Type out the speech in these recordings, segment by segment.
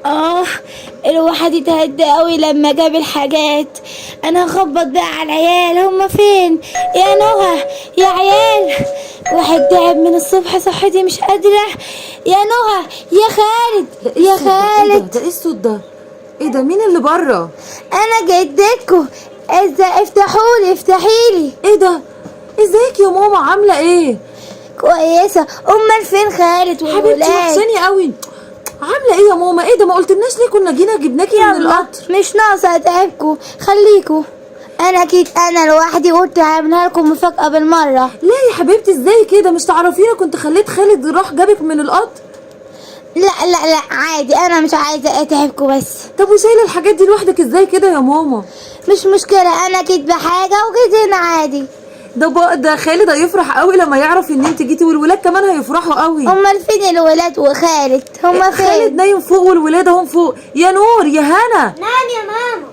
اه، الواحد اتهدى قوي لما جاب الحاجات. انا هخبط بقى على العيال، هما فين؟ يا نهى، يا عيال، واحد تعب من الصبح، صحتي مش قادرة. يا نهى، يا خالد، يا خالد. ده ايه الصوت ده؟ ايه ده؟ مين اللي بره؟ انا جدتكو. ازاي؟ افتحولي، افتحيلي. ايه ده؟ ازيك يا ماما؟ عامله ايه؟ كويسة. امال فين خالد حبيبتي والولاد؟ وحشاني قوي. عامله ايه يا ماما؟ ايه ده؟ ما قلتلناش ليه كنا جينا جبناكي من يلا، القطر؟ مش ناقصة اتعبكوا، خليكوا. انا اكيد انا لوحدي قلت هعملها لكم مفاجأة بالمرة. لا يا حبيبتي، ازاي كده؟ مش تعرفينا كنت خليت خالد راح جابك من القطر؟ لا لا لا، عادي، انا مش عايزة اتعبكوا بس. طب وشايله الحاجات دي لوحدك ازاي كده يا ماما؟ مش مشكلة، انا كاتبة حاجة وجيت هنا عادي. ده خالد هيفرح قوي لما يعرف ان انت جيتي، والولاد كمان هيفرحوا قوي. امال فين الولاد وخالد؟ هما خالد فين؟ نايم فوق والولاد اهم فوق. يا نور، يا هنا، نعم يا ماما.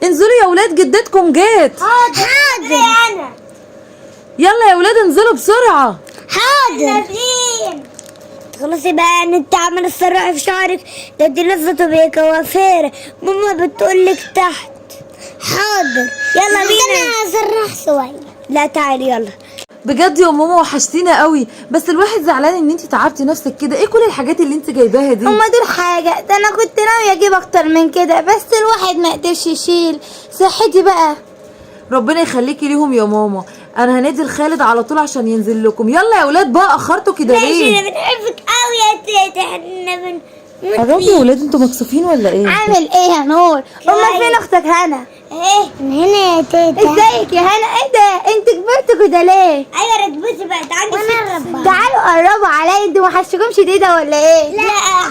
انزلوا يا ولاد، جدتكم جت. حاضر انا. يلا يا ولاد انزلوا بسرعه. حاضر. نازلين. خلاصي بقى ان انت عامل السراع في شعرك، ده دي لسه طبيعي كوافير. ماما بتقولك تحت. حاضر يلا بينا. انا هسرح شويه. لا تعالي يلا. بجد يا ماما وحشتينا قوي، بس الواحد زعلان ان انت تعبتي نفسك كده. ايه كل الحاجات اللي انت جايباها دي؟ هما دول حاجة؟ ده انا كنت ناوية اجيب اكتر من كده، بس الواحد ما قدرش يشيل. صحتي بقى. ربنا يخليكي ليهم يا ماما. انا هنادي لخالد على طول عشان ينزل لكم. يلا يا ولاد بقى، اخرتوا كده ليه؟ احنا بنحبك قوي يا تيتا، احنا قربوا يا ولاد، انتوا مكسوفين ولا ايه؟ عامل ايه يا نور؟ امال فين اختك هنا؟ ايه من هنا يا تيتا. ازيك يا هنا؟ ايه ده؟ انت كبرت كده ليه؟ ايوه ركبتي بقت عندي ست. تعالوا قربوا عليا، انتوا ما حشكمش تيتا ولا ايه؟ لا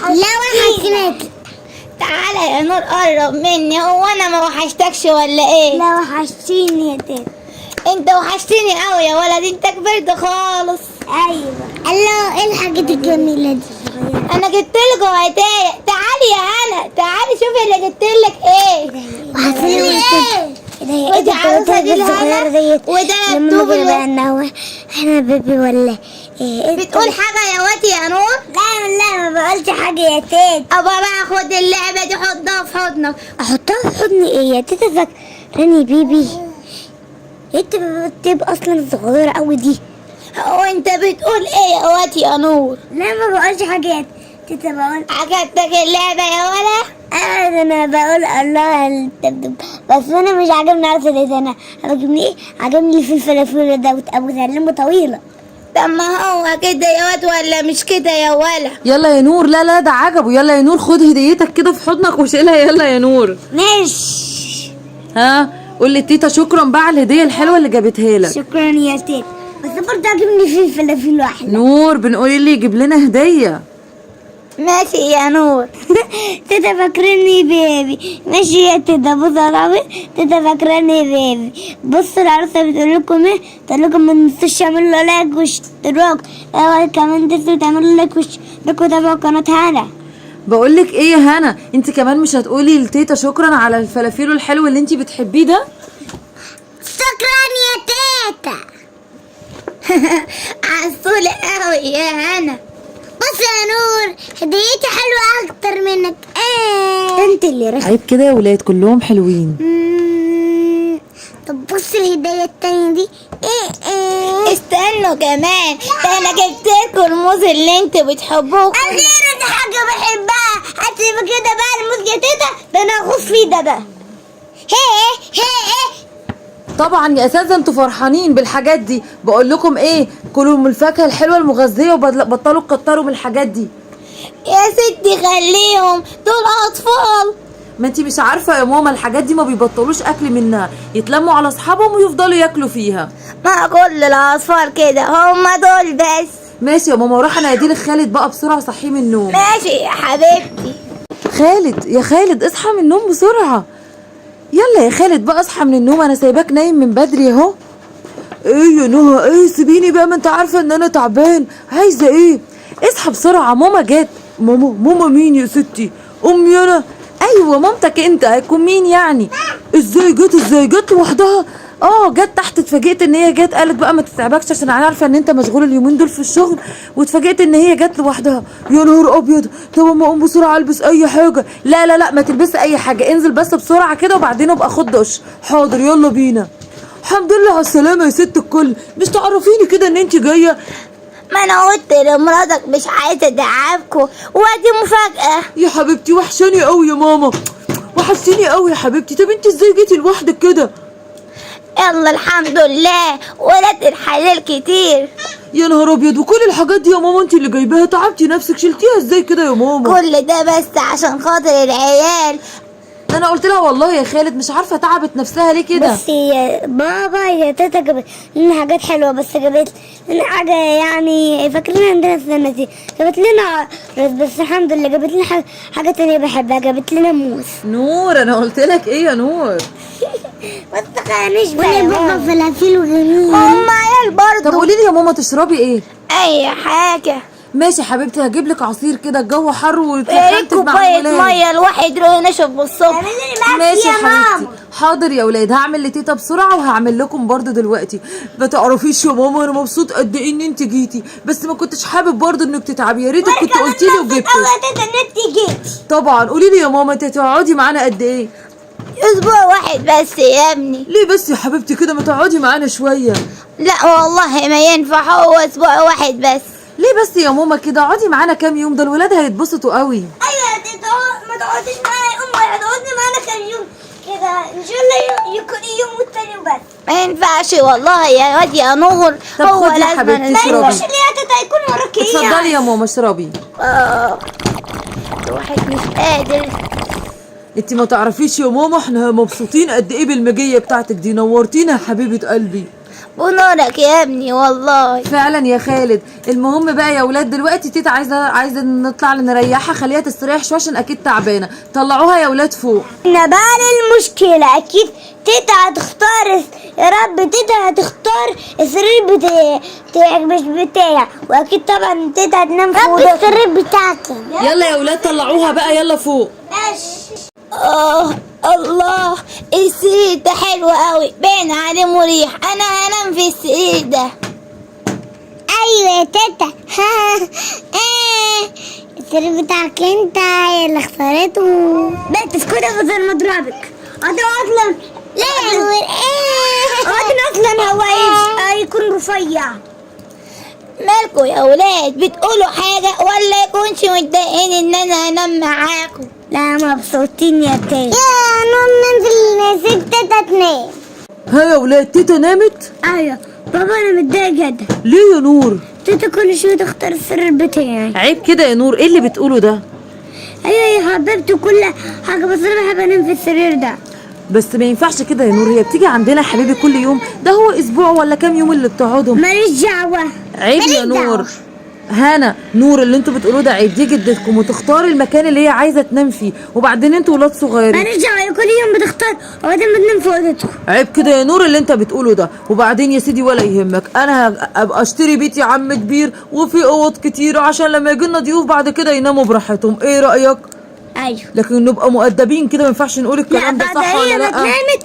وحشتك. تعالى يا نور قرب مني، هو انا ما وحشتكش ولا ايه؟ لا وحشتيني يا تيتا. انت وحشتني قوي يا ولد، انت كبرت خالص. ايوه. الله، ايه الحاجات الجميله دي؟ انا جبت لكم هدايا. تعالي يا هنا، تعالي شوفي اللي جبت لك ايه. وحشتيني ايه؟ ودي عروسه دي الهنا، وده مكتوب له. احنا بيبي ولا ايه؟ بتقول حاجه يا واتي يا نور؟ لا ما بقولش حاجه يا تيتا. ابا بقى خد اللعبه دي، حطها في حضنك. احطها في حضني ايه يا تيتا؟ فاكراني بيبي؟ انت بتبقى اصلا صغيره قوي دي. هو انت بتقول ايه يا واتي يا نور؟ لا ما بقولش حاجه يا تيتا، بقول عجبتك اللعبه يا ولا؟ انا بقول الله الدبدب، بس انا مش عاجبني عروسه دي. انا عاجبني ايه؟ عاجبني في الفلافل ده ابو سلمه طويله. طب ما هو كده يا واد ولا مش كده يا ولا؟ يلا يا نور. لا ده عجبه. يلا يا نور، خد هديتك كده في حضنك وشيلها. يلا يا نور. ماشي. ها، قول لتيتا شكرا بقى على الهديه الحلوه اللي جابتها لك. شكرا يا تيتا، بس برضه عاجبني في الفلافل واحده. نور، بنقول اللي يجيب لنا هديه. ماشي يا نور. تيتا فاكرني بيبي. ماشي يا تيتا، بص يا رامي، تيتا فاكرني بيبي. بص العروسه بتقول لكم ايه؟ تقول لكم ما تنسوش تعملوا لايك واشتراك، كمان تنسوا تعملوا لايك واشتراك وتابعوا قناه هنا. بقول لك ايه يا هنا، انت كمان مش هتقولي لتيتا شكرا على الفلافيل الحلو اللي انت بتحبيه ده؟ شكرا يا تيتا. عسولة قوي يا هنا. بص يا نور، هديتي حلوه اكتر منك. ايه انت اللي رخم. عيب كده يا ولاد، كلهم حلوين. طب بص الهديه التانية دي. ايه استنوا كمان، ده انا جبت لكم الموز اللي انتوا بتحبوه. اخيرا دي حاجه بحبها. هتبقى كده بقى الموز يا تيتا، ده انا هغوص فيه ده بقى. هي طبعا يا اساتذه انتوا فرحانين بالحاجات دي. بقول لكم ايه، كلوا من الفاكهه الحلوه المغذيه وبطلوا تكتروا من الحاجات دي. يا ستي خليهم، دول اطفال. ما انتي مش عارفه يا ماما، الحاجات دي ما بيبطلوش اكل منها، يتلموا على اصحابهم ويفضلوا ياكلوا فيها. ما كل الاطفال كده، هما دول بس. ماشي يا ماما، وراح انا اديلك خالد بقى بسرعه صحيه من النوم. ماشي يا حبيبتي. خالد، يا خالد اصحى من النوم بسرعه. يلا يا خالد بقى اصحى من النوم، انا سايباك نايم من بدري اهو. ايه يا نهى؟ ايه سيبيني بقى، ما انت عارفه ان انا تعبان. عايزه ايه؟ اصحى بسرعه، ماما جت. ماما مين يا ستي؟ امي انا. ايوه مامتك انت، هيكون مين يعني؟ ازاي جت لوحدها؟ جت تحت، اتفاجئت ان هي جت قالت بقى ما تتعبكش عشان انا عارفه ان انت مشغول اليومين دول في الشغل، واتفاجئت ان هي جت لوحدها. يا نهار ابيض، طب اما اقوم بسرعه البس اي حاجه. لا لا لا، ما تلبسي اي حاجه، انزل بس بسرعه كده وبعدين ابقى خد دش. حاضر يلا بينا. الحمد لله على السلامه يا ست الكل، مش تعرفيني كده ان انت جايه؟ ما انا قلت لمراتك مش عايزه اتعبكوا، وادي مفاجاه. يا حبيبتي وحشاني قوي يا ماما، وحشتيني قوي يا حبيبتي. طب انت ازاي جيتي لوحدك كده؟ يلا الحمد لله، ولاد الحلال كتير. يا نهار ابيض، وكل الحاجات دي يا ماما انت اللي جايباها؟ تعبتي نفسك، شلتيها ازاي كده يا ماما؟ كل ده بس عشان خاطر العيال. ده انا قلت لها والله يا خالد مش عارفه تعبت نفسها ليه كده. بس يا بابا يا تيتا جابت لنا حاجات حلوه، بس جابت لنا حاجه يعني فاكرين عندنا السنه دي جابت لنا بس الحمد لله جابت لنا حاجه تانية بحبها، جابت لنا موز. نور انا قلت لك ايه يا نور؟ ما تخانيش بقى يا بابا، فلافل وجميل. هم عيال برضه. طب قولي لي يا ماما تشربي ايه؟ اي حاجه. ماشي يا حبيبتي، هجيب لك عصير كده، الجو حر يا واتلخمت ريت مع كوبايه الولاد. ميه الواحد يروح ينشف بالصبح. ماشي يا حبيبتي، حاضر يا ولاد، هعمل لتيتا بسرعه وهعمل لكم برضو دلوقتي. ما تعرفيش يا ماما انا مبسوط قد ايه ان انت جيتي، بس ما كنتش حابب برضو انك تتعبي، يا ريتك كنت قلتي لي وجبتك. يا تيتا ان انت جيتي. طبعا. قولي لي يا ماما انت هتقعدي معانا قد ايه؟ اسبوع واحد بس يا ابني. ليه بس يا حبيبتي كده، ما تقعدي معانا شويه؟ لا والله ما ينفع، هو اسبوع واحد بس. ليه بس يا ماما كده؟ اقعدي معانا كام يوم، ده الولاد هيتبسطوا قوي. ايوه يا تيتا، ما تقعديش معايا يا ام، هتقعدي معانا كام يوم كده ان شاء الله يكون يوم والتاني بس. ما ينفعش والله يا واد يا نور. طب هو خدي يا لازم حبيبتي ما اشربي. ينفعش ليه يا تيتا يكون وراكي ايه؟ اتفضلي يا ماما اشربي. الواحد مش قادر. انت ما تعرفيش يا ماما احنا مبسوطين قد ايه بالمجيه بتاعتك دي، نورتينا يا حبيبه قلبي. بنورك يا ابني والله. فعلا يا خالد. المهم بقى يا ولاد دلوقتي تيتا عايزه نطلع نريحها، خليها تستريح شويه عشان اكيد تعبانه. طلعوها يا ولاد فوق. احنا بقى المشكلة اكيد تيتا هتختار، يا رب تيتا هتختار السرير بتاعك مش بتاعي، واكيد طبعا تيتا هتنام فوق السرير بتاعك. يلا يا ولاد طلعوها بقى، يلا فوق. ماشي. الله، السرير ده حلو قوي، باين عليه مريح. انا هنام في السرير ده. ايوه يا تيتا. السرير بتاعك انت هي اللي اختارته. بقى تسكتي بدل ما اضربك. انا اصلا لا انا اصلا هو هيكون رفيع. مالكوا يا ولاد، بتقولوا حاجة ولا يكونش متضايقين ان انا انام معاكم؟ لا مبسوطين يا تيتا. يا نون ننزل نسيب تيتا تنام. ها يا ولاد تيتا نامت؟ ايوه بابا انا متضايق جدا. ليه يا نور؟ تيتا كل شويه تختار السرير بتاعي. عيب كده يا نور، ايه اللي بتقوله ده؟ ايوه يا حبيبتي كل حاجه، بس انا بحب انام في السرير ده. بس ما ينفعش كده يا نور، هي بتيجي عندنا يا حبيبي كل يوم، ده هو اسبوع ولا كام يوم اللي بتقعدهم. ماليش دعوه. عيب يا نور. هنا نور اللي انتوا بتقولوه ده عيب، دي جدتكم وتختار المكان اللي هي عايزه تنام فيه، وبعدين انتوا ولاد صغيرين. ماليش دعوه، كل يوم بتختار وبعدين بتنام في اوضتكم. عيب كده يا نور اللي انت بتقوله ده. وبعدين يا سيدي ولا يهمك، انا ابقى اشتري بيت يا عم كبير وفي اوض كتير عشان لما يجي لنا ضيوف بعد كده يناموا براحتهم، ايه رايك؟ ايوه. لكن نبقى مؤدبين كده، ما ينفعش نقول الكلام ده، صح ولا لا؟ نامت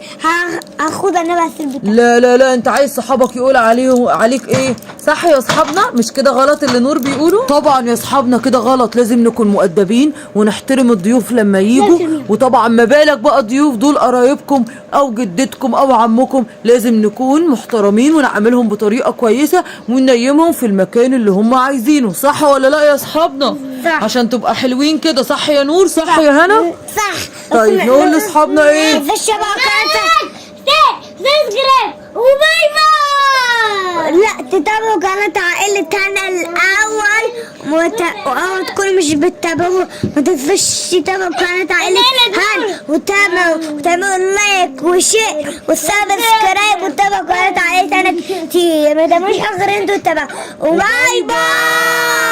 هاخد انا بس البتاع. لا لا لا، انت عايز صحابك يقول عليك ايه؟ صح يا اصحابنا؟ مش كده غلط اللي نور بيقوله؟ طبعا يا اصحابنا كده غلط، لازم نكون مؤدبين ونحترم الضيوف لما يجوا. وطبعا ما بالك بقى الضيوف دول قرايبكم او جدتكم او عمكم، لازم نكون محترمين ونعاملهم بطريقه كويسه وننيمهم في المكان اللي هم عايزينه، صح ولا لا يا اصحابنا؟ صح. عشان تبقى حلوين كده، صح يا نور؟ صح يا هنا؟ صح. طيب نقول لاصحابنا ايه؟ في الشبكات سبسكرايب وباي باي. لا تتابعوا قناة عائلة هنا الأول وتكونوا مش بتتابعوا، ما تنسوش تتابعوا قناة عائلة هنا وتعملوا لايك وشير وسبسكرايب وتتابعوا قناة عائلة هنا كتير، ما تعملوش آخر انتوا تتابعوا. وباي باي.